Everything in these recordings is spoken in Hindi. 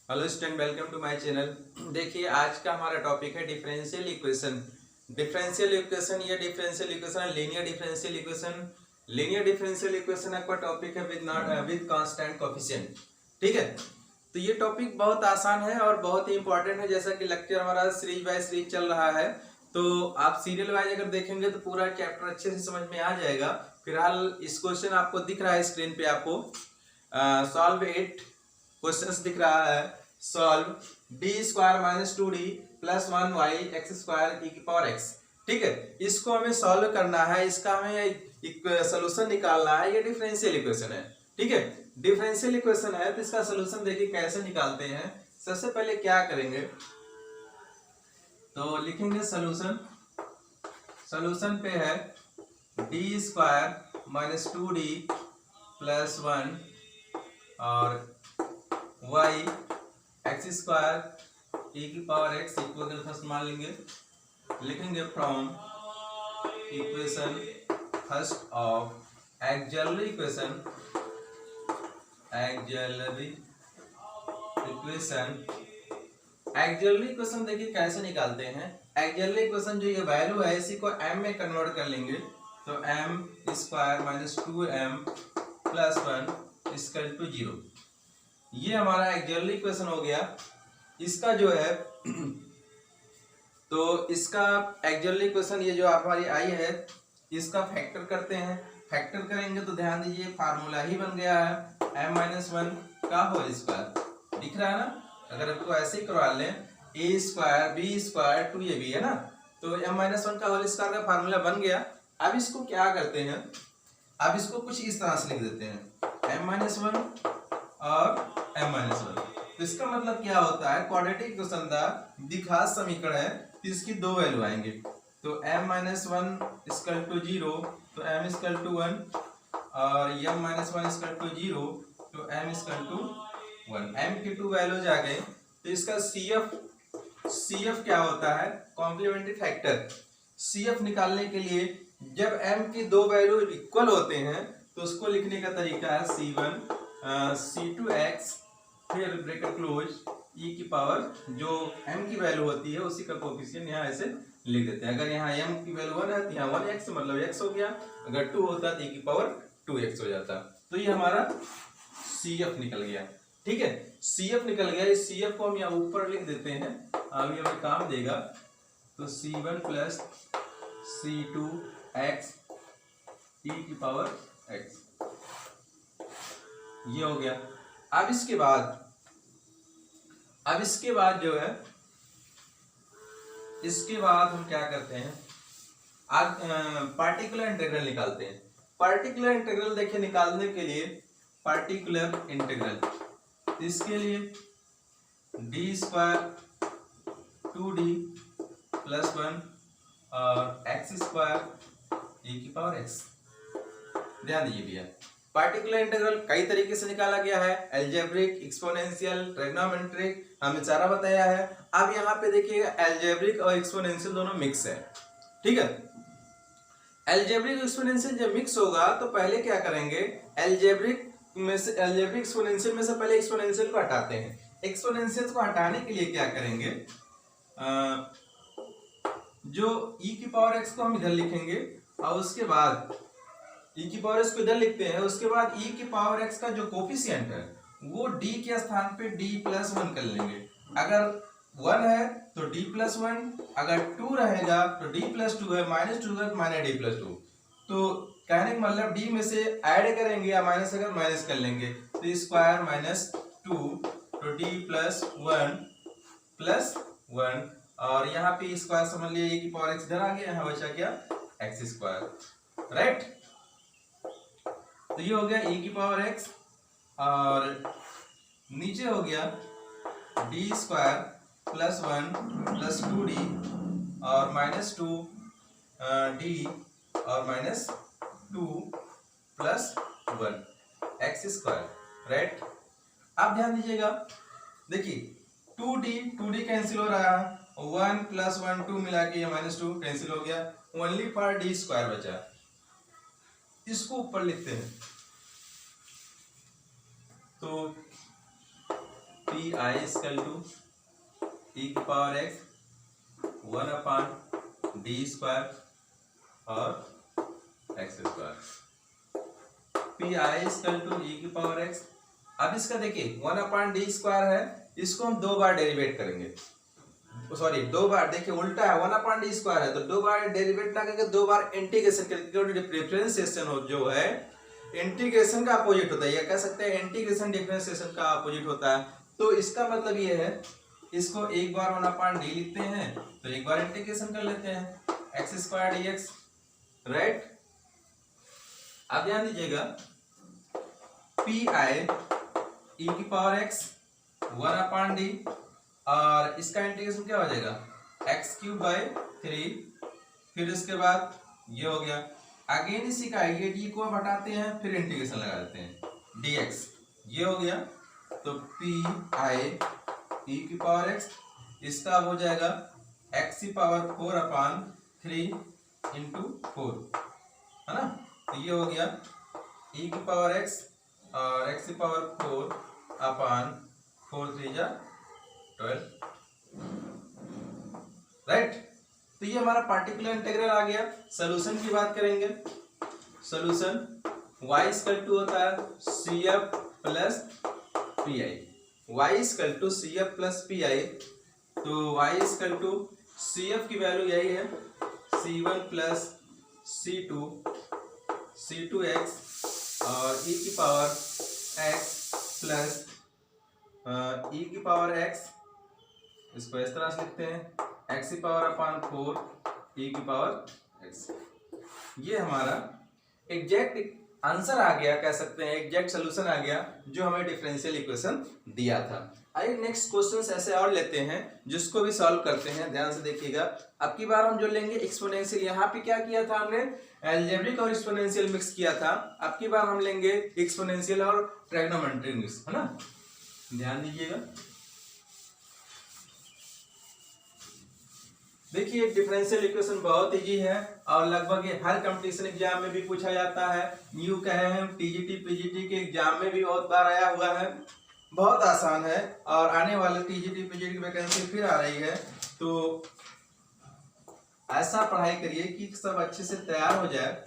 Hello student, welcome to my channel. देखिए, आज का हमारा टॉपिक है डिफरेंशियल इक्वेशन। डिफरेंशियल इक्वेशन या differential equation, linear differential equation. Linear differential equation आपका टॉपिक है with not with constant coefficient. ठीक है, तो ये टॉपिक बहुत आसान है और बहुत ही इंपॉर्टेंट है। जैसा कि लेक्चर हमारा सीरीज बाय सीरीज चल रहा है, तो आप सीरियल वाइज अगर देखेंगे तो पूरा चैप्टर अच्छे से समझ में आ जाएगा। फिलहाल इस क्वेश्चन आपको दिख रहा है स्क्रीन पे, आपको सॉल्व 8 क्वेश्चंस दिख रहा है। Solve D square minus 2d plus 1y X square E की पावर एक्स। ठीक है, इसको हमें सॉल्व करना है, इसका हमें एक सोल्यूशन निकालना है। ये डिफरेंशियल इक्वेशन है। ठीक है, डिफरेंशियल इक्वेशन है, तो इसका सोल्यूशन देखिए कैसे निकालते हैं। सबसे पहले क्या करेंगे, तो लिखेंगे सोल्यूशन। सोल्यूशन पे है D square minus 2d plus 1 और y एक्स स्क्वायर ई की पावर एक्स इक्वल फर्स्ट मान लेंगे। लिखेंगे from equation first of axillary equation. Axillary equation, axillary equation देखिए कैसे निकालते हैं। एक्सिलरी इक्वेशन जो ये वैल्यू है, इसी को m में कन्वर्ट कर लेंगे। तो m square minus 2m plus 1 equal to 0। ये हमारा एक्सिलरी इक्वेशन हो गया। इसका जो है तो इसका एक्सिलरी इक्वेशन ये जो हमारी आई है, इसका फैक्टर करते हैं। फैक्टर करेंगे तो ध्यान दीजिए फार्मूला ही बन गया है m माइनस 1 का होल स्क्वायर। दिख रहा है ना? अगर आपको ऐसे ही करवा लें, ए स्क्वायर बी स्क्वायर 2ab है ना, तो m माइनस 1 का होल स्क्वायर का फार्मूला बन गया। अब इसको क्या करते हैं, अब इसको कुछ इस तरह से लिख देते हैं m माइनस 1 और m माइनस 1। तो इसका मतलब क्या होता है, क्वाड्रेटिक इक्वेशन का द्विघात समीकरण है, तो इसकी दो वैल्यू आएंगे। तो m माइनस 1 इक्वल टू 0, तो m इक्वल टू 1 और m माइनस 1 इक्वल टू 0, तो m इक्वल टू 1। m की टू वैल्यूज आ गए। तो इसका CF क्या होता है, कॉम्प्लीमेंट्री फैक्टर। CF निकालने के लिए जब m की दो वैल्यू इक्वल होते हैं तो उसको लिखने का तरीका है C1 C2x फिर ब्रैकेट क्लोज e की पावर, जो m की वैल्यू होती है उसी का कोएफिशिएंट यहाँ ऐसे लिख देते हैं। अगर यहाँ m की वैल्यू 1 है तो यहाँ 1x मतलब x हो गया। अगर 2 होता तो e की पावर 2x हो जाता। तो ये हमारा CF निकल गया। ठीक है, CF निकल गया। इस CF को हम यहाँ ऊपर लिख देते हैं, अभी हमें काम देगा। तो C1 प्लस C2x e की पावर x, ये हो गया। अब इसके बाद जो है, इसके बाद हम क्या करते हैं, आज पार्टिकुलर इंटीग्रल निकालते हैं। पार्टिकुलर इंटीग्रल देखिए, निकालने के लिए पार्टिकुलर इंटीग्रल, इसके लिए डी स्क्वायर 2d प्लस 1 और एक्स स्क्वायर e की पावर x। ध्यान दीजिए भैया, पार्टिकुलर इंटीग्रल कई तरीके से निकाला गया है, अलजेब्रिक, एक्सपोनेंशियल, ट्रिग्नोमेट्रिक, हमने सारा बताया है। अब यहाँ पे देखिए अलजेब्रिक और एक्सपोनेंशियल दोनों मिक्स है। ठीक है, अलजेब्रिक एक्सपोनेंशियल जब मिक्स होगा तो पहले क्या करेंगे, अलजेब्रिक में से, अलजेब्रिक एक्सपोनेंशियल में से पहले एक्सपोनेंशियल को हटाते हैं। एक्सपोनेंशियल को हटाने के लिए क्या करेंगे, जो e की पावर x को हम इधर लिखेंगे और उसके बाद e की पावर x को इधर लिखते हैं, उसके बाद e की पावर x का जो कोफिशिएंट है वो d के स्थान पे d प्लस 1 कर लेंगे। अगर 1 है तो d प्लस 1, अगर 2 रहेगा तो d प्लस 2 है, माइनस 2 है तो माइनस d प्लस 2। तो कहने का मतलब d में से ऐड करेंगे या माइनस अगर माइनस कर लेंगे, तो स्क्वायर माइनस 2, तो d प्लस 1 प्लस 1 और यहाँ पे स्क्वायर समझ लिया, e की पावर x इधर आ गया, यहाँ बचा क्या x स्क्वायर। राइट, तो ये हो गया e की पावर x और नीचे हो गया D square plus 1 plus 2d और माइनस 2 d और minus 2 plus 1 x square. Right, अब ध्यान दीजिएगा, देखिए 2d कैंसिल हो रहा है, 1 प्लस 1 2 मिला के माइनस 2 कैंसिल हो गया, ओनली फॉर डी स्क्वायर बचा। इसको ऊपर लिखते हैं, तो P I equal to E की पावर एक्स 1/d² और x²। P I equal to E की पावर एक्स। अब इसका देखिए 1/d² है, इसको हम 2 बार डेरिवेट करेंगे, सॉरी 2 बार, देखिए उल्टा है, 1/d² है तो 2 बार डेरिवेट ना करके 2 बार इंटीग्रेशन करेंगे। डिफरेंशिएशन हो जो है इंटीग्रेशन का अपोजिट होता है, या कह सकते हैं इंटीग्रेशन डिफरेंशिएशन का अपोजिट होता है। तो इसका मतलब ये है, इसको एक बार 1/d लिखते हैं तो एक बार इंटीग्रेशन कर लेते हैं x² dx, राइट। अब ध्यान दीजिएगा पी आई ई की पावर x 1/d और इसका इंटीग्रेशन क्या हो जाएगा x³/3, फिर उसके बाद ये हो गया, अगेन इसी का ये d को हटाते हैं, फिर इंटीग्रेशन लगा देते हैं dx, ये हो गया। तो पी आई ई की पावर x, इसका हो जाएगा x⁴/3 × 4, है ना। तो ये हो गया e की पावर x और x⁴/4 3 12, राइट। तो ये हमारा पार्टिकुलर इंटीग्रल आ गया। सॉल्यूशन की बात करेंगे, सॉल्यूशन y इक्वल टू होता है CF plus PI, y equal to CF plus PI। तो y इक्वल टू CF की वैल्यू यही है C1 प्लस C2x और e की पावर x प्लस e की पावर x, इसको इस तरह से लिखते हैं x⁴ e की पावर x। ये हमारा एग्जैक्ट आंसर आ गया, कह सकते हैं एग्जैक्ट सोल्यूशन आ गया जो हमें डिफरेंशियल इक्वेशन दिया था। आइए नेक्स्ट क्वेश्चंस ऐसे और लेते हैं जिसको भी सॉल्व करते हैं, ध्यान से देखिएगा। अब की बार हम जो लेंगे एक्सपोनेंशियल, यहाँ पे क्या किया था हमने, अलजेब्रिक और एक्सपोनेंशियल मिक्स किया था। अब की बार हम लेंगे एक्सपोनेंशियल और ट्रिग्नोमेट्रिक मिक्स, है ना। ध्यान दीजिएगा, देखिए डिफरेंशियल इक्वेशन बहुत इजी है और लगभग ये हर कंपटीशन एग्जाम में भी पूछा जाता है। न्यू कहे हैं टीजीटी पीजीटी के एग्जाम में भी बहुत बार आया हुआ है, बहुत आसान है और आने वाले टीजीटी पीजीटी की वैकेंसी फिर आ रही है। तो ऐसा पढ़ाई करिए कि सब अच्छे से तैयार हो जाए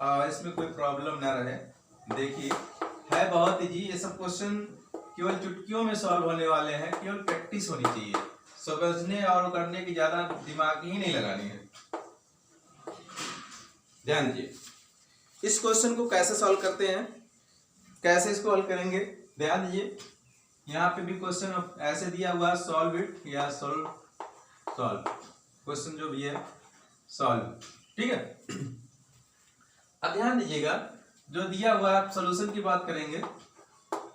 और इसमें कोई प्रॉब्लम ना रहे। देखिए है बहुत इजी, ये सब क्वेश्चन केवल चुटकियों में सॉल्व होने वाले हैं, केवल प्रैक्टिस होनी चाहिए, समझने और करने की ज्यादा दिमाग ही नहीं लगानी है। ध्यान दीजिए इस क्वेश्चन को कैसे सॉल्व करते हैं, कैसे इसको हल करेंगे। ध्यान दीजिए यहाँ पे भी क्वेश्चन ऐसे दिया हुआ, सॉल्व इट या सॉल्व क्वेश्चन जो भी है सॉल्व, ठीक है। अब ध्यान दीजिएगा जो दिया हुआ है, सॉल्यूशन की बात करेंगे।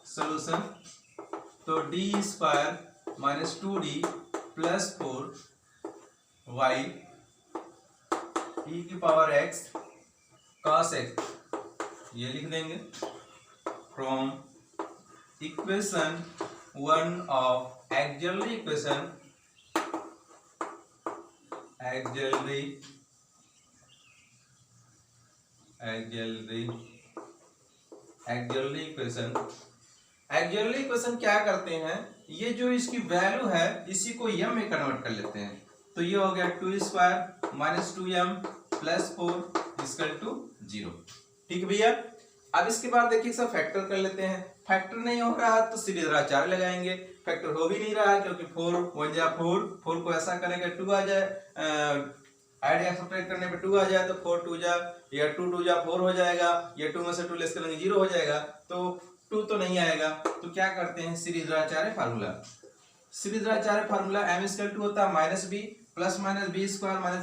सॉल्यूशन तो d² - 2d + 4y e की पावर x cos x, ये लिख देंगे from equation 1 of auxiliary equation, auxiliary equation क्या करते हैं, ये जो इसकी वैल्यू है इसी को m में कन्वर्ट कर लेते हैं। तो ये हो गया 2² - 2m + 4 = 0, ठीक है भैया। अब इसके बाद देखिए सब फैक्टर कर लेते हैं। फैक्टर नहीं हो रहा है तो सीरीज लगाएंगे, फैक्टर हो भी नहीं रहा है क्योंकि 4 1 जा 4 को ऐसा करेंगे 2 आ जाए, ऐड या सब्ट्रैक्ट करने पे 2 आ जाए तो 4 2 जा या 2 2 जा 4 हो जाएगा, या 2 में से 2 लेस करेंगे 0 हो जाएगा, तो 2 तो नहीं आएगा। तो क्या करते हैं सीरीज फार्मूला, m = होता है -b + b² -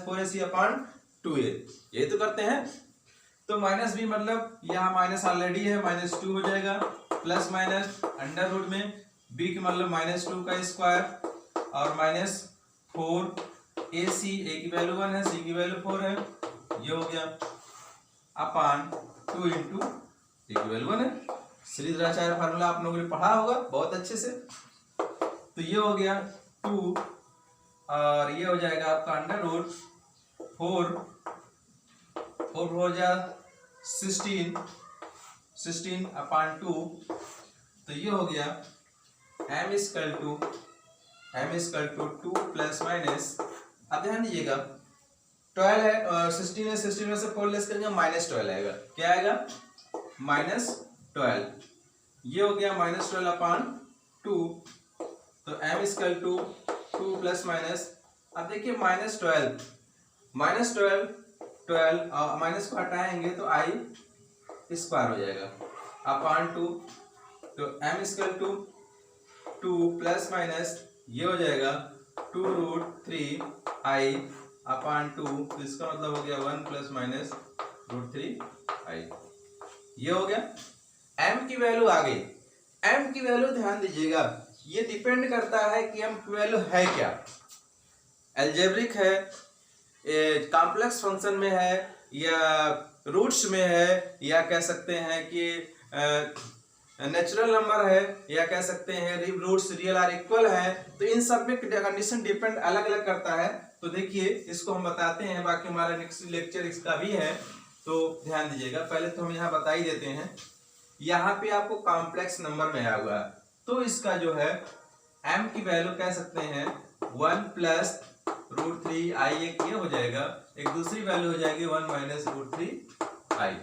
4ac/2a, ये तो करते हैं। तो -b मतलब यहाँ माइनस ऑलरेडी है, -2 हो जाएगा, प्लस माइनस अंडर रूट में b के मतलब -2 का स्क्वायर और -4 ac, a की वैल्यू 1 है, c की वैल्यू 4 है, ये हो गया अपान 2 × a की वैल्यू 1 है। श्रीधराचार्य फार्मूला आप लोगों ने पढ़ा होगा बहुत अच्छे से। तो ये हो गया 2 और ये हो जाएगा आपका अंडर रूट 4 हो जाए 16/2, तो ये हो गया m equal to 2 plus minus, अब ध्यान दीजिएगा 12 है और 16 है, 16 में से 4 लेस करेंगे -12 आएगा। क्या आएगा? -12। ये हो गया -12/2। तो m equal to 2 plus minus, अब देखिए -12 और माइनस को हटाएंगे तो i स्क्वायर हो जाएगा अपॉन 2। तो m equal to 2 plus minus, ये हो जाएगा 2√3i अपॉन 2। तो इसका मतलब हो गया 1 प्लस माइनस √3i। ये हो गया। m की वैल्यू आ गई। m की वैल्यू ध्यान दीजिएगा, ये डिपेंड करता है कि m की वैल्यू है क्या, अलजेब्रिक है, कॉम्प्लेक्स फंक्शन में है, या रूट्स में है, या कह सकते हैं कि नेचुरल नंबर है, या कह सकते हैं रूट्स रियल आर इक्वल है। तो इन सब में कंडीशन डिपेंड अलग अलग करता है। तो देखिए इसको हम बताते हैं, बाकी हमारा नेक्स्ट लेक्चर इसका भी है, तो ध्यान दीजिएगा। पहले तो हम यहाँ बता ही देते हैं, यहाँ पे आपको कॉम्प्लेक्स नंबर में आया हुआ है, तो इसका जो है m की वैल्यू कह सकते हैं 1 प्लस √3i, एक ये हो जाएगा, एक दूसरी वैल्यू हो जाएगी 1 माइनस √3i।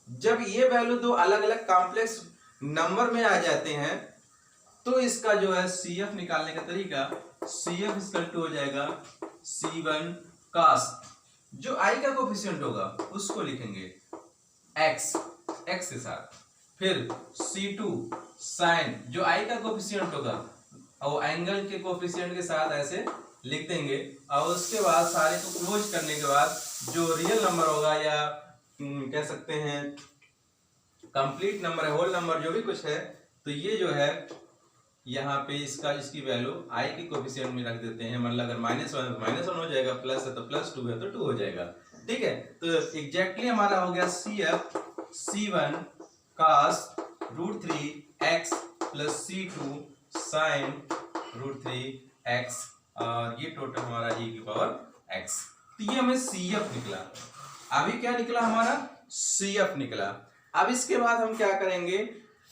जब ये वैल्यू दो अलग अलग कॉम्प्लेक्स नंबर में आ जाते हैं तो इसका जो है CF निकालने का तरीका, CF इक्वल टू हो जाएगा C1 cos, जो i का कोफिशिएंट होगा उसको लिखेंगे x के साथ, फिर C2 sin, जो i का कोफिशिएंट होगा और एंगल के कोफिशिएंट के साथ ऐसे लिख देंगे। और उसके बाद सारे को क्लोज करने के बाद जो रियल नंबर होगा, या कह सकते हैं कंप्लीट नंबर है, होल नंबर, जो भी कुछ है, तो ये जो है यहाँ पे इसकी वैल्यू i के कोफिशिएंट में रख देते हैं। मतलब अगर -1 है तो -1 हो जाएगा, प्लस है तो +2 है तो 2 हो जाएगा। ठीक है, तो एग्जैक्टली हमारा हो गया CF C1 cos √3x plus C2 sin √3x, और ये टोटल हमारा e की पावर x। तो ये हमें CF निकला। अभी क्या निकला हमारा? CF निकला। अब इसके बाद हम क्या करेंगे?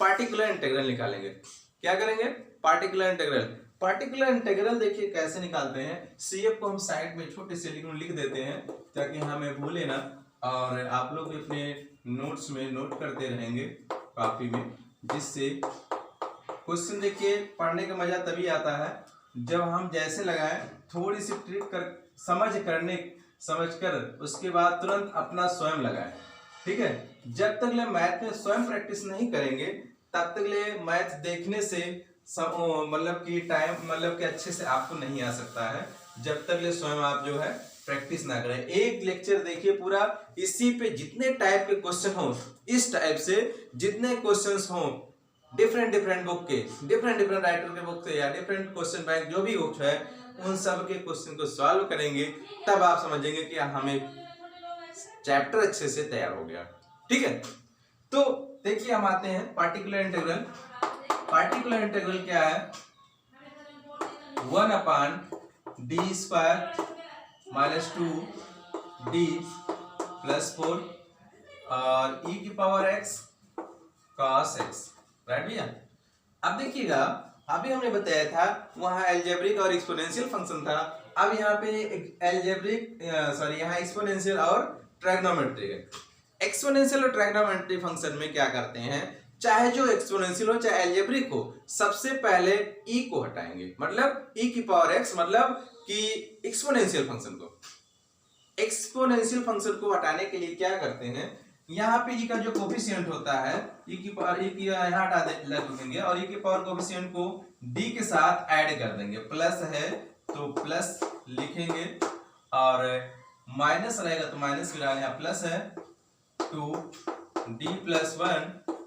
पार्टिकुलर इंटीग्रल निकालेंगे। क्या करेंगे? Particular integral. पार्टिकुलर इंटीग्रल देखिए कैसे निकालते हैं। CF को हम साइड में छोटे से लिख देते हैं ताकि हमें भूले ना, और आप लोग भी अपने नोट्स में नोट करते रहेंगे कॉपी में, जिससे क्वेश्चन देखिए पढ़ने का मजा तभी आता है जब हम जैसे लगाएं, थोड़ी सी ट्रिक कर समझ कर उसके बाद तुरंत अपना स्वयं लगाएं। ठीक है, जब तक ले मैथ में स्वयं प्रैक्टिस नहीं करेंगे तब तक ले मैथ देखने से मतलब कि अच्छे से आपको नहीं आ सकता है, जब तक ले स्वयं आप जो है प्रैक्टिस ना करें। एक लेक्चर देखिए पूरा, इसी पे जितने टाइप के क्वेश्चन हो, इस टाइप से जितने क्वेश्चंस हो, डिफरेंट बुक के, डिफरेंट राइटर के बुक से, या डिफरेंट क्वेश्चन बैंक जो भी बुक है, उन सब के क्वेश्चन को सॉल्व करेंगे, तब आप समझेंगे कि हमें चैप्टर अच्छे से तैयार हो गया। ठीक है, तो देखिए हम आते हैं पार्टिकुलर इंटीग्रल। पार्टिकुलर इंटीग्रल क्या है? 1/d² - 2d + 4 और e की power x cos x, right भैया। अब देखिएगा, अभी हमने बताया था वहां अलजेब्रिक और एक्सपोनेंशियल फंक्शन था। अब यहाँ पे यहाँ एक्सपोनेंशियल और ट्रायगोनोमेट्री है। एक्सपोनेंशियल और ट्रायगोनोमेट्री फंक्शन में क्या करते हैं, चाहे जो एक्सपोनेंशियल हो चाहे अलजेब्रिक हो, सबसे पहले e को हटाएंगे, मतलब e की पावर x, मतलब कि एक्सपोनेंशियल फंक्शन को हटाने के लिए क्या करते हैं, यहाँ पे e का जो कोफिशिएंट होता है, e की पावर यहाँ हटा देंगे और e की पावर कोफिशिएंट को d के साथ ऐड कर देंगे। प्लस है तो प्लस लिखेंगे, और माइनस रहेगा तो माइनस गिरा, यहाँ प्लस है 2d + 1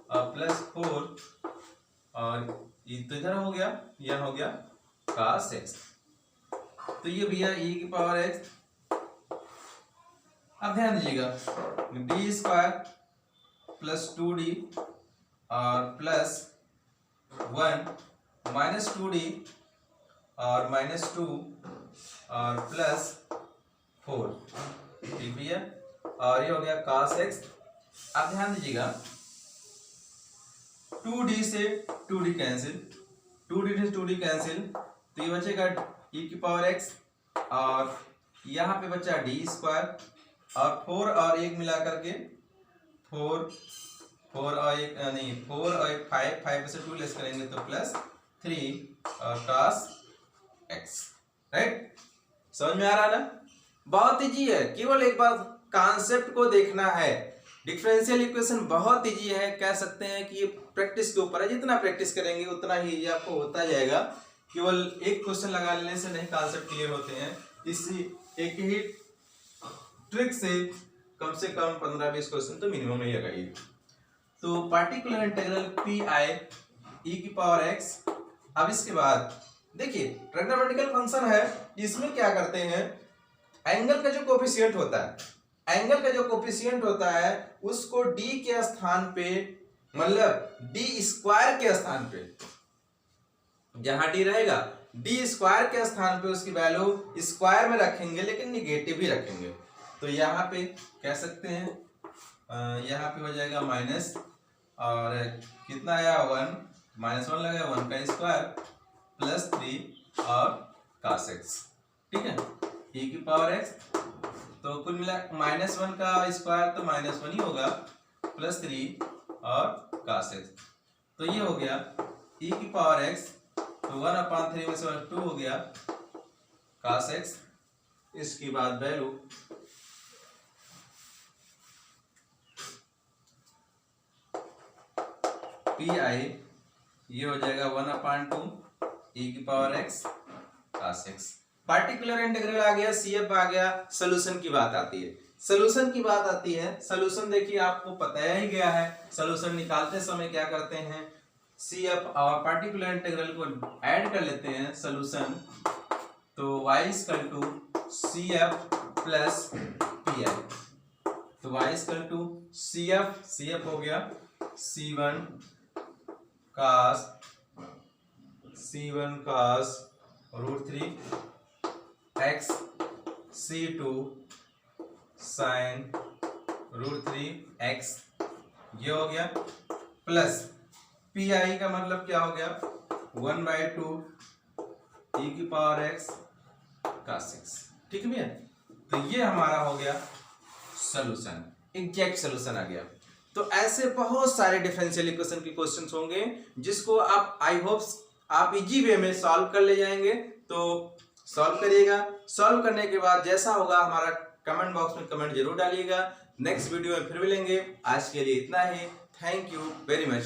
और +4, और ये तो इधर हो गया, यह हो गया cos x। तो ये भैया e की पावर x। अब ध्यान दीजिएगा, d² + 2d और +1 -2d और -2 और +4, ठीक भैया, और ये हो गया cos x। अब ध्यान दीजिएगा, 2d से 2d cancel, 2d 2d cancel, तो ये बचेगा e की पावर x और यहाँ पे बचा d स्क्वायर और 4 और 1 मिला करके 4 और 1 नहीं 4 और 1 5 से 2 लेस करेंगे तो प्लस 3 और cos x। राइट, समझ में आ रहा ना? बहुत इजी है, केवल एक बार कॉन्सेप्ट को देखना है। डिफरेंशियल इक्वेशन बहुत इजी है, कह सकते हैं कि ये प्रैक्टिस के ऊपर है, जितना प्रैक्टिस करेंगे उतना ही ये आपको होता जाएगा। केवल एक क्वेश्चन लगा लेने से नहीं कॉन्सेप्ट क्लियर होते हैं, इसी एक ही ट्रिक से कम 15-20 क्वेश्चन तो मिनिमम ही लगाइए। तो पार्टिकुलर इंटीग्रल पी आई ई की पावर एक्स। अब इसके बाद देखिए ट्रिग्नोमेट्रिकल फंक्शन है, इसमें क्या करते हैं, एंगल का जो कोफिशिएंट होता है उसको d के स्थान पे, मतलब d स्क्वायर के स्थान पे, जहां d रहेगा d स्क्वायर के स्थान पे उसकी वैल्यू स्क्वायर में रखेंगे, लेकिन निगेटिव ही रखेंगे। तो यहाँ पे कह सकते हैं यहाँ पे हो जाएगा माइनस, और कितना आया 1 -1 लगा 1 का स्क्वायर प्लस 3 और cos x। ठीक है, e की पावर x, तो कुल मिला -1 का स्क्वायर तो -1 ही होगा प्लस 3 और cos x, तो ये हो गया e की पावर x, तो 1/3 में से 2 हो गया cos x। इसकी बाद वैल्यू पी आई ये हो जाएगा 1/2 e की power x cos x। Particular integral आ गया, CF आ गया, सॉल्यूशन की बात आती है। सॉल्यूशन देखिए आपको पता ही गया है, सॉल्यूशन निकालते समय क्या करते हैं, CF और पार्टिकुलर इंटीग्रल को ऐड कर लेते हैं सॉल्यूशन, तो y CF plus P I, तो y CF हो गया C1 cos √3 x C2 sin √3 x, ये हो गया प्लस पी आई का मतलब क्या हो गया 1/2 e की पावर x cos x। ठीक है भैया, तो ये हमारा हो गया सॉल्यूशन, एग्जैक्ट सॉल्यूशन आ गया। तो ऐसे बहुत सारे डिफरेंशियल इक्वेशन के क्वेश्चंस होंगे जिसको आप आई होप आप इजी वे में सॉल्व कर ले जाएंगे। तो सॉल्व करिएगा, सॉल्व करने के बाद जैसा होगा हमारा कमेंट बॉक्स में कमेंट जरूर डालिएगा। नेक्स्ट वीडियो में फिर मिलेंगे, आज के लिए इतना ही। Thank you very much.